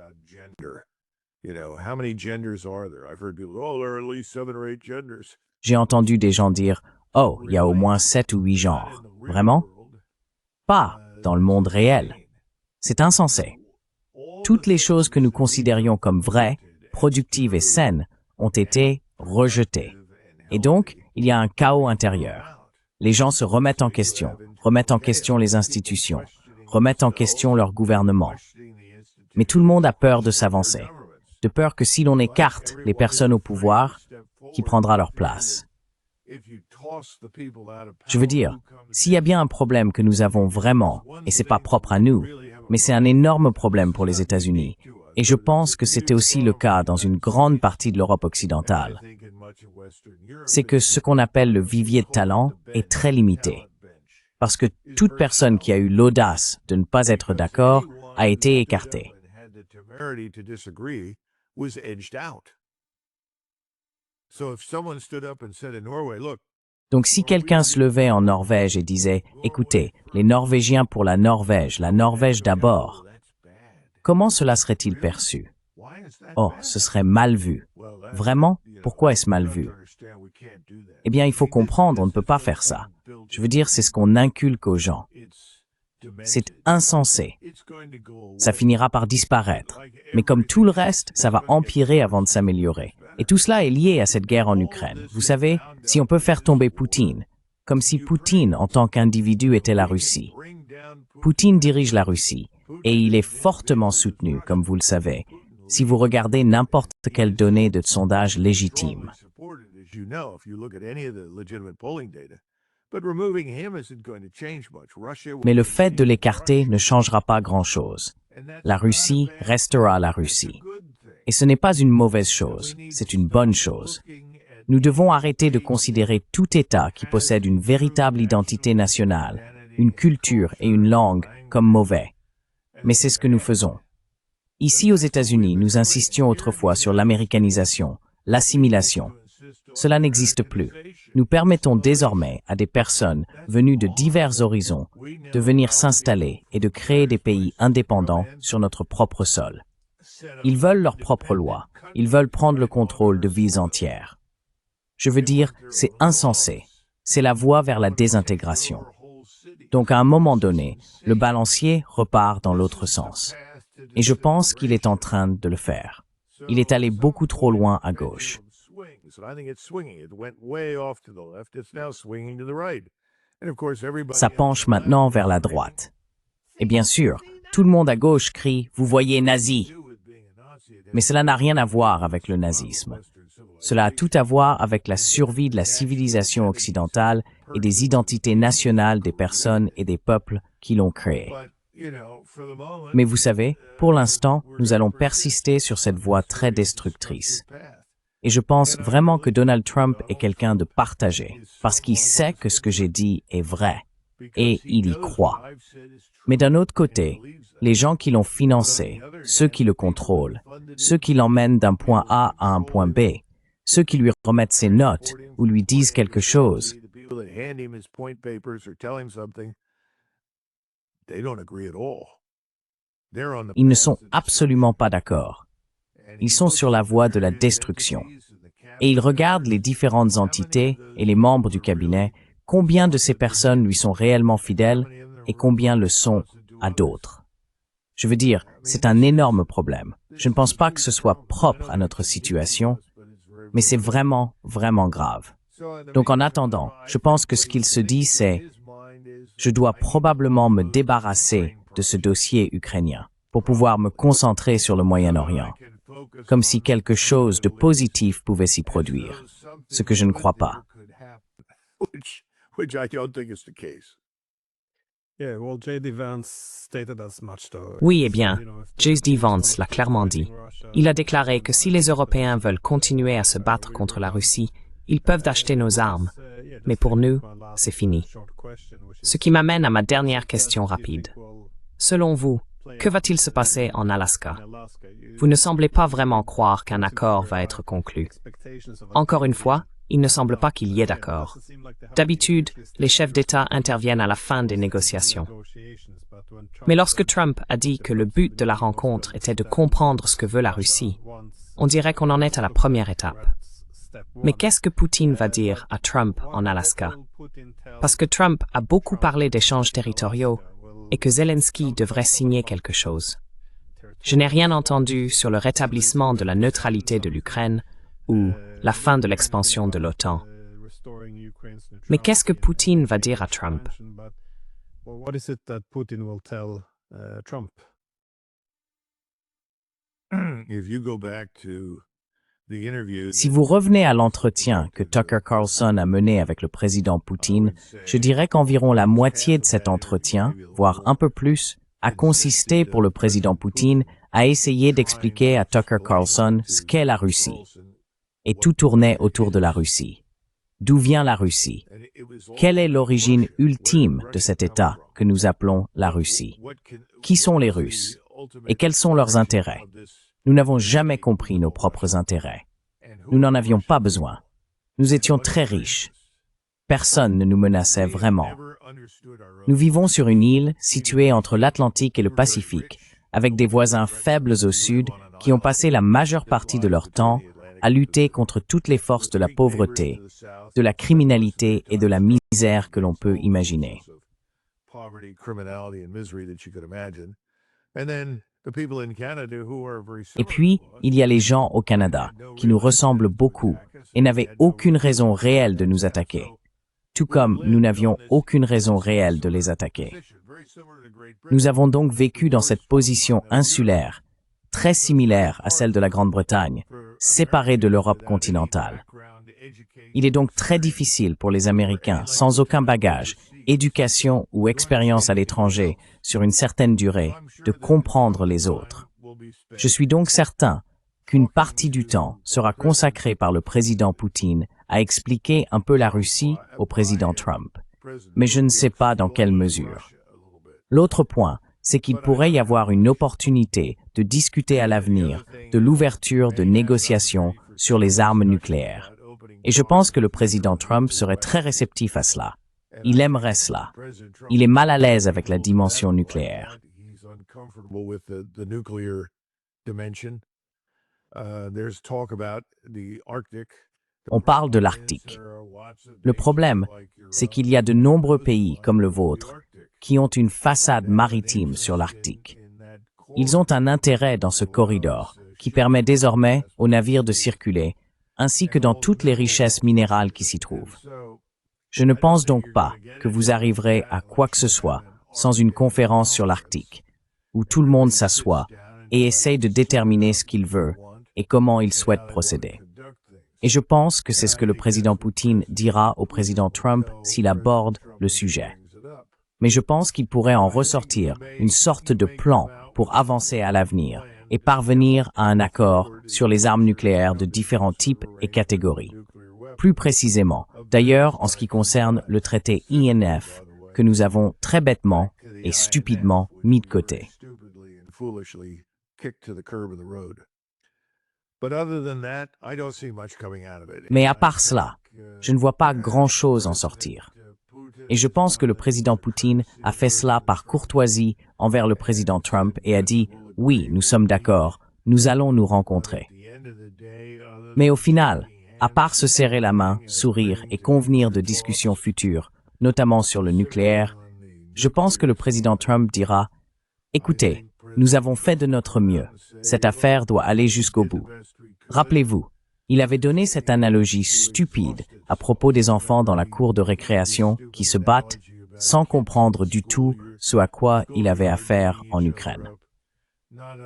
J'ai entendu des gens dire « Oh, il y a au moins 7 ou 8 genres. » Vraiment? Pas dans le monde réel. C'est insensé. Toutes les choses que nous considérions comme vraies, productives et saines ont été rejetées. Et donc, il y a un chaos intérieur. Les gens se remettent en question les institutions, remettent en question leur gouvernement. Mais tout le monde a peur de s'avancer, de peur que si l'on écarte les personnes au pouvoir, qui prendra leur place. Je veux dire, s'il y a bien un problème que nous avons vraiment, et c'est pas propre à nous, mais c'est un énorme problème pour les États-Unis, et je pense que c'était aussi le cas dans une grande partie de l'Europe occidentale, c'est que ce qu'on appelle le vivier de talent est très limité. Parce que toute personne qui a eu l'audace de ne pas être d'accord a été écartée. Donc si quelqu'un se levait en Norvège et disait « Écoutez, les Norvégiens pour la Norvège d'abord », comment cela serait-il perçu? Oh, ce serait mal vu. Vraiment? Pourquoi est-ce mal vu? Eh bien, il faut comprendre, on ne peut pas faire ça. Je veux dire, c'est ce qu'on inculque aux gens. C'est insensé. Ça finira par disparaître. Mais comme tout le reste, ça va empirer avant de s'améliorer. Et tout cela est lié à cette guerre en Ukraine. Vous savez, si on peut faire tomber Poutine, comme si Poutine en tant qu'individu était la Russie. Poutine dirige la Russie, et il est fortement soutenu, comme vous le savez, si vous regardez n'importe quelle donnée de sondage légitime. Mais le fait de l'écarter ne changera pas grand-chose. La Russie restera la Russie. Et ce n'est pas une mauvaise chose, c'est une bonne chose. Nous devons arrêter de considérer tout État qui possède une véritable identité nationale, une culture et une langue comme mauvais. Mais c'est ce que nous faisons. Ici aux États-Unis, nous insistions autrefois sur l'américanisation, l'assimilation. Cela n'existe plus. Nous permettons désormais à des personnes venues de divers horizons de venir s'installer et de créer des pays indépendants sur notre propre sol. Ils veulent leur propre loi. Ils veulent prendre le contrôle de vies entières. Je veux dire, c'est insensé. C'est la voie vers la désintégration. Donc à un moment donné, le balancier repart dans l'autre sens. Et je pense qu'il est en train de le faire. Il est allé beaucoup trop loin à gauche. Ça penche maintenant vers la droite. Et bien sûr, tout le monde à gauche crie « Vous voyez nazi !» Mais cela n'a rien à voir avec le nazisme. Cela a tout à voir avec la survie de la civilisation occidentale et des identités nationales des personnes et des peuples qui l'ont créée. Mais vous savez, pour l'instant, nous allons persister sur cette voie très destructrice. Et je pense vraiment que Donald Trump est quelqu'un de partagé, parce qu'il sait que ce que j'ai dit est vrai, et il y croit. Mais d'un autre côté, les gens qui l'ont financé, ceux qui le contrôlent, ceux qui l'emmènent d'un point A à un point B, ceux qui lui remettent ses notes ou lui disent quelque chose, ils ne sont absolument pas d'accord. Ils sont sur la voie de la destruction. Et ils regardent les différentes entités et les membres du cabinet, combien de ces personnes lui sont réellement fidèles et combien le sont à d'autres. Je veux dire, c'est un énorme problème. Je ne pense pas que ce soit propre à notre situation, mais c'est vraiment, vraiment grave. Donc en attendant, je pense que ce qu'il se dit, c'est « Je dois probablement me débarrasser de ce dossier ukrainien pour pouvoir me concentrer sur le Moyen-Orient. » Comme si quelque chose de positif pouvait s'y produire, ce que je ne crois pas. Oui, eh bien, J.D. Vance l'a clairement dit. Il a déclaré que si les Européens veulent continuer à se battre contre la Russie, ils peuvent acheter nos armes. Mais pour nous, c'est fini. Ce qui m'amène à ma dernière question rapide. Selon vous, que va-t-il se passer en Alaska? Vous ne semblez pas vraiment croire qu'un accord va être conclu. Encore une fois, il ne semble pas qu'il y ait d'accord. D'habitude, les chefs d'État interviennent à la fin des négociations. Mais lorsque Trump a dit que le but de la rencontre était de comprendre ce que veut la Russie, on dirait qu'on en est à la première étape. Mais qu'est-ce que Poutine va dire à Trump en Alaska? Parce que Trump a beaucoup parlé d'échanges territoriaux et que Zelensky devrait signer quelque chose. Je n'ai rien entendu sur le rétablissement de la neutralité de l'Ukraine ou la fin de l'expansion de l'OTAN. Mais qu'est-ce que Poutine va dire à Trump? Si vous revenez à l'entretien que Tucker Carlson a mené avec le président Poutine, je dirais qu'environ la moitié de cet entretien, voire un peu plus, a consisté pour le président Poutine à essayer d'expliquer à Tucker Carlson ce qu'est la Russie. Et tout tournait autour de la Russie. D'où vient la Russie? Quelle est l'origine ultime de cet État que nous appelons la Russie? Qui sont les Russes? Et quels sont leurs intérêts? Nous n'avons jamais compris nos propres intérêts. Nous n'en avions pas besoin. Nous étions très riches. Personne ne nous menaçait vraiment. Nous vivons sur une île située entre l'Atlantique et le Pacifique, avec des voisins faibles au sud qui ont passé la majeure partie de leur temps à lutter contre toutes les forces de la pauvreté, de la criminalité et de la misère que l'on peut imaginer. Et puis, il y a les gens au Canada, qui nous ressemblent beaucoup et n'avaient aucune raison réelle de nous attaquer, tout comme nous n'avions aucune raison réelle de les attaquer. Nous avons donc vécu dans cette position insulaire, très similaire à celle de la Grande-Bretagne, séparée de l'Europe continentale. Il est donc très difficile pour les Américains, sans aucun bagage, éducation ou expérience à l'étranger sur une certaine durée, de comprendre les autres. Je suis donc certain qu'une partie du temps sera consacrée par le président Poutine à expliquer un peu la Russie au président Trump. Mais je ne sais pas dans quelle mesure. L'autre point, c'est qu'il pourrait y avoir une opportunité de discuter à l'avenir de l'ouverture de négociations sur les armes nucléaires. Et je pense que le président Trump serait très réceptif à cela. Il aimerait cela. Il est mal à l'aise avec la dimension nucléaire. On parle de l'Arctique. Le problème, c'est qu'il y a de nombreux pays comme le vôtre qui ont une façade maritime sur l'Arctique. Ils ont un intérêt dans ce corridor qui permet désormais aux navires de circuler, ainsi que dans toutes les richesses minérales qui s'y trouvent. Je ne pense donc pas que vous arriverez à quoi que ce soit sans une conférence sur l'Arctique, où tout le monde s'assoit et essaye de déterminer ce qu'il veut et comment il souhaite procéder. Et je pense que c'est ce que le président Poutine dira au président Trump s'il aborde le sujet. Mais je pense qu'il pourrait en ressortir une sorte de plan pour avancer à l'avenir et parvenir à un accord sur les armes nucléaires de différents types et catégories. Plus précisément, d'ailleurs en ce qui concerne le traité INF, que nous avons très bêtement et stupidement mis de côté. Mais à part cela, je ne vois pas grand-chose en sortir. Et je pense que le président Poutine a fait cela par courtoisie envers le président Trump et a dit « Oui, nous sommes d'accord, nous allons nous rencontrer ». Mais au final, à part se serrer la main, sourire et convenir de discussions futures, notamment sur le nucléaire, je pense que le président Trump dira « Écoutez, nous avons fait de notre mieux. Cette affaire doit aller jusqu'au bout. » Rappelez-vous, il avait donné cette analogie stupide à propos des enfants dans la cour de récréation qui se battent sans comprendre du tout ce à quoi il avait affaire en Ukraine.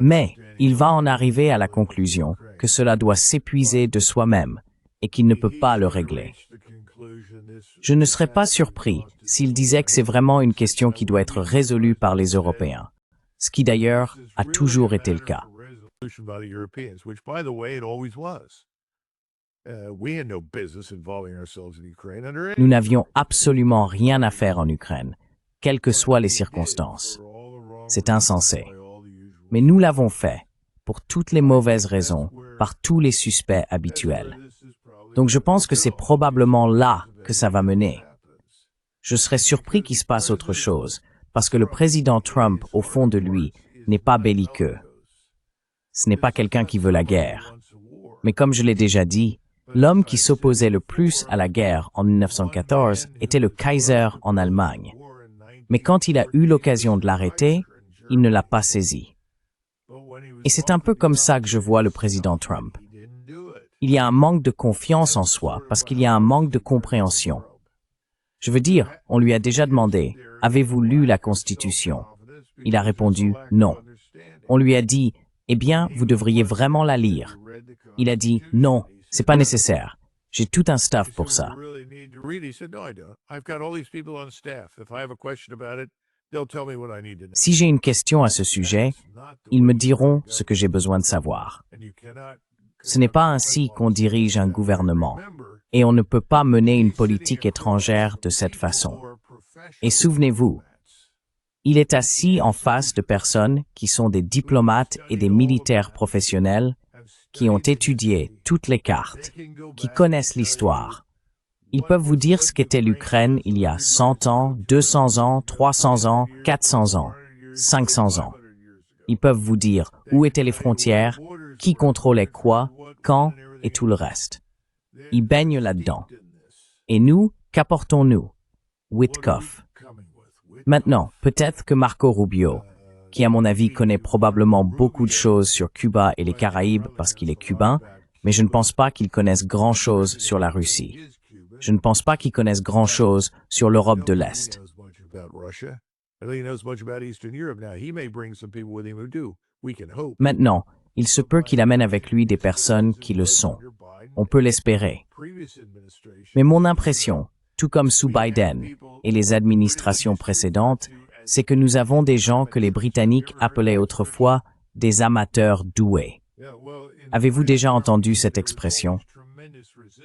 Mais il va en arriver à la conclusion que cela doit s'épuiser de soi-même et qu'il ne peut pas le régler. Je ne serais pas surpris s'il disait que c'est vraiment une question qui doit être résolue par les Européens, ce qui d'ailleurs a toujours été le cas. Nous n'avions absolument rien à faire en Ukraine, quelles que soient les circonstances. C'est insensé. Mais nous l'avons fait, pour toutes les mauvaises raisons, par tous les suspects habituels. Donc je pense que c'est probablement là que ça va mener. Je serais surpris qu'il se passe autre chose, parce que le président Trump, au fond de lui, n'est pas belliqueux. Ce n'est pas quelqu'un qui veut la guerre. Mais comme je l'ai déjà dit, l'homme qui s'opposait le plus à la guerre en 1914 était le Kaiser en Allemagne. Mais quand il a eu l'occasion de l'arrêter, il ne l'a pas saisi. Et c'est un peu comme ça que je vois le président Trump. Il y a un manque de confiance en soi parce qu'il y a un manque de compréhension. Je veux dire, on lui a déjà demandé, « Avez-vous lu la Constitution ?» Il a répondu, « Non ». On lui a dit, « Eh bien, vous devriez vraiment la lire ». Il a dit, « Non, c'est pas nécessaire. J'ai tout un staff pour ça. » Si j'ai une question à ce sujet, ils me diront ce que j'ai besoin de savoir. Ce n'est pas ainsi qu'on dirige un gouvernement, et on ne peut pas mener une politique étrangère de cette façon. Et souvenez-vous, il est assis en face de personnes qui sont des diplomates et des militaires professionnels qui ont étudié toutes les cartes, qui connaissent l'histoire. Ils peuvent vous dire ce qu'était l'Ukraine il y a 100 ans, 200 ans, 300 ans, 400 ans, 500 ans. Ils peuvent vous dire où étaient les frontières, qui contrôlait quoi, quand et tout le reste. Ils baignent là-dedans. Et nous, qu'apportons-nous? Witkoff. Maintenant, peut-être que Marco Rubio, qui à mon avis connaît probablement beaucoup de choses sur Cuba et les Caraïbes parce qu'il est cubain, mais je ne pense pas qu'il connaisse grand-chose sur la Russie. Je ne pense pas qu'il connaisse grand-chose sur l'Europe de l'Est. Maintenant, il se peut qu'il amène avec lui des personnes qui le sont. On peut l'espérer. Mais mon impression, tout comme sous Biden et les administrations précédentes, c'est que nous avons des gens que les Britanniques appelaient autrefois des amateurs doués. Avez-vous déjà entendu cette expression?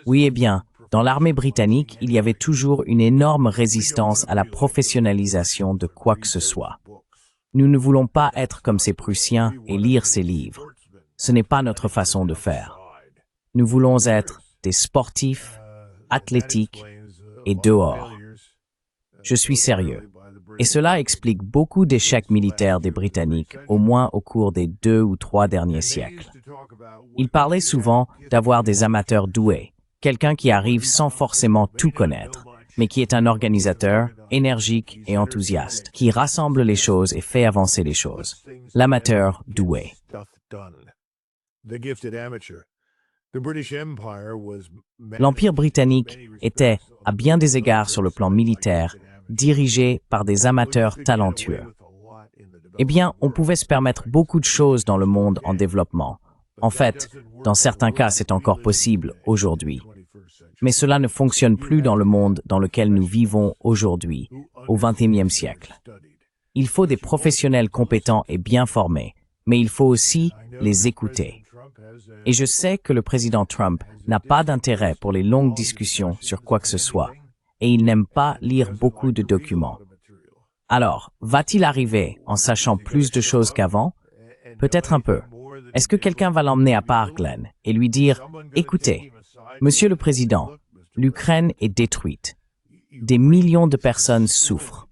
Oui, eh bien, dans l'armée britannique, il y avait toujours une énorme résistance à la professionnalisation de quoi que ce soit. Nous ne voulons pas être comme ces Prussiens et lire ces livres. Ce n'est pas notre façon de faire. Nous voulons être des sportifs, athlétiques et dehors. Je suis sérieux. Et cela explique beaucoup d'échecs militaires des Britanniques, au moins au cours des 2 ou 3 derniers siècles. Ils parlaient souvent d'avoir des amateurs doués, quelqu'un qui arrive sans forcément tout connaître, mais qui est un organisateur, énergique et enthousiaste, qui rassemble les choses et fait avancer les choses. L'amateur doué. L'Empire britannique était, à bien des égards sur le plan militaire, dirigé par des amateurs talentueux. Eh bien, on pouvait se permettre beaucoup de choses dans le monde en développement. En fait, dans certains cas, c'est encore possible aujourd'hui. Mais cela ne fonctionne plus dans le monde dans lequel nous vivons aujourd'hui, au XXIe siècle. Il faut des professionnels compétents et bien formés, mais il faut aussi les écouter. Et je sais que le président Trump n'a pas d'intérêt pour les longues discussions sur quoi que ce soit, et il n'aime pas lire beaucoup de documents. Alors, va-t-il arriver en sachant plus de choses qu'avant? Peut-être un peu. Est-ce que quelqu'un va l'emmener à Parkland et lui dire « Écoutez, Monsieur le Président, l'Ukraine est détruite. Des millions de personnes souffrent.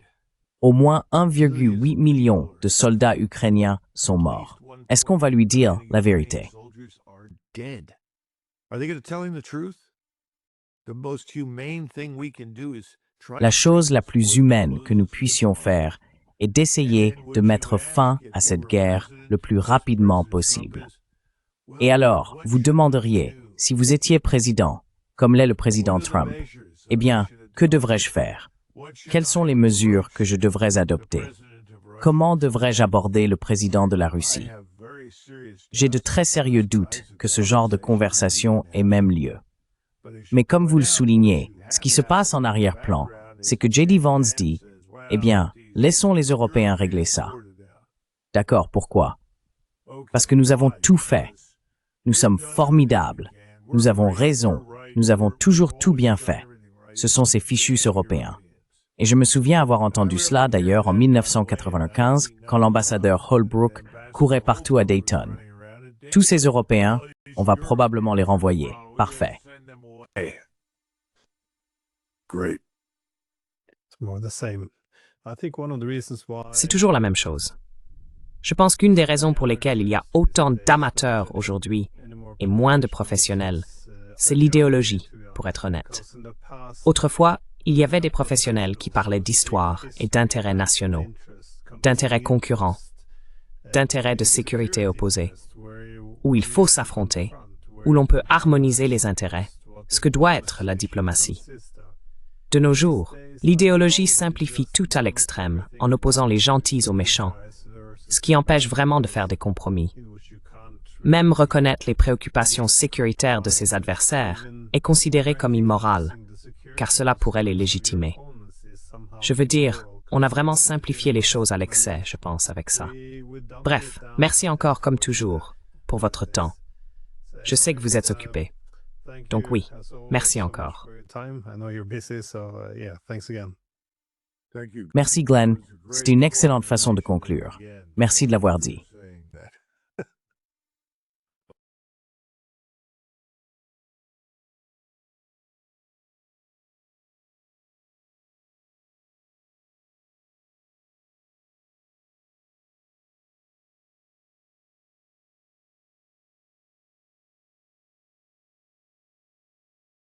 Au moins 1,8 million de soldats ukrainiens sont morts. Est-ce qu'on va lui dire la vérité? » La chose la plus humaine que nous puissions faire est d'essayer de mettre fin à cette guerre le plus rapidement possible. Et alors, vous demanderiez, si vous étiez président, comme l'est le président Trump, eh bien, que devrais-je faire? Quelles sont les mesures que je devrais adopter? Comment devrais-je aborder le président de la Russie? J'ai de très sérieux doutes que ce genre de conversation ait même lieu. Mais comme vous le soulignez, ce qui se passe en arrière-plan, c'est que J.D. Vance dit, eh bien, laissons les Européens régler ça. D'accord, pourquoi? Parce que nous avons tout fait. Nous sommes formidables. Nous avons raison. Nous avons toujours tout bien fait. Ce sont ces fichus Européens. Et je me souviens avoir entendu cela d'ailleurs en 1995, quand l'ambassadeur Holbrooke courait partout à Dayton. Tous ces Européens, on va probablement les renvoyer. Parfait. C'est toujours la même chose. Je pense qu'une des raisons pour lesquelles il y a autant d'amateurs aujourd'hui et moins de professionnels, c'est l'idéologie, pour être honnête. Autrefois, il y avait des professionnels qui parlaient d'histoire et d'intérêts nationaux, d'intérêts concurrents. d'intérêts de sécurité opposés, où il faut s'affronter, où l'on peut harmoniser les intérêts, ce que doit être la diplomatie. De nos jours, l'idéologie simplifie tout à l'extrême en opposant les gentils aux méchants, ce qui empêche vraiment de faire des compromis. Même reconnaître les préoccupations sécuritaires de ses adversaires est considéré comme immoral, car cela pourrait les légitimer. Je veux dire, on a vraiment simplifié les choses à l'excès, je pense, avec ça. Bref, merci encore comme toujours pour votre temps. Je sais que vous êtes occupé. Donc oui, merci encore. Merci Glenn, c'était une excellente façon de conclure. Merci de l'avoir dit.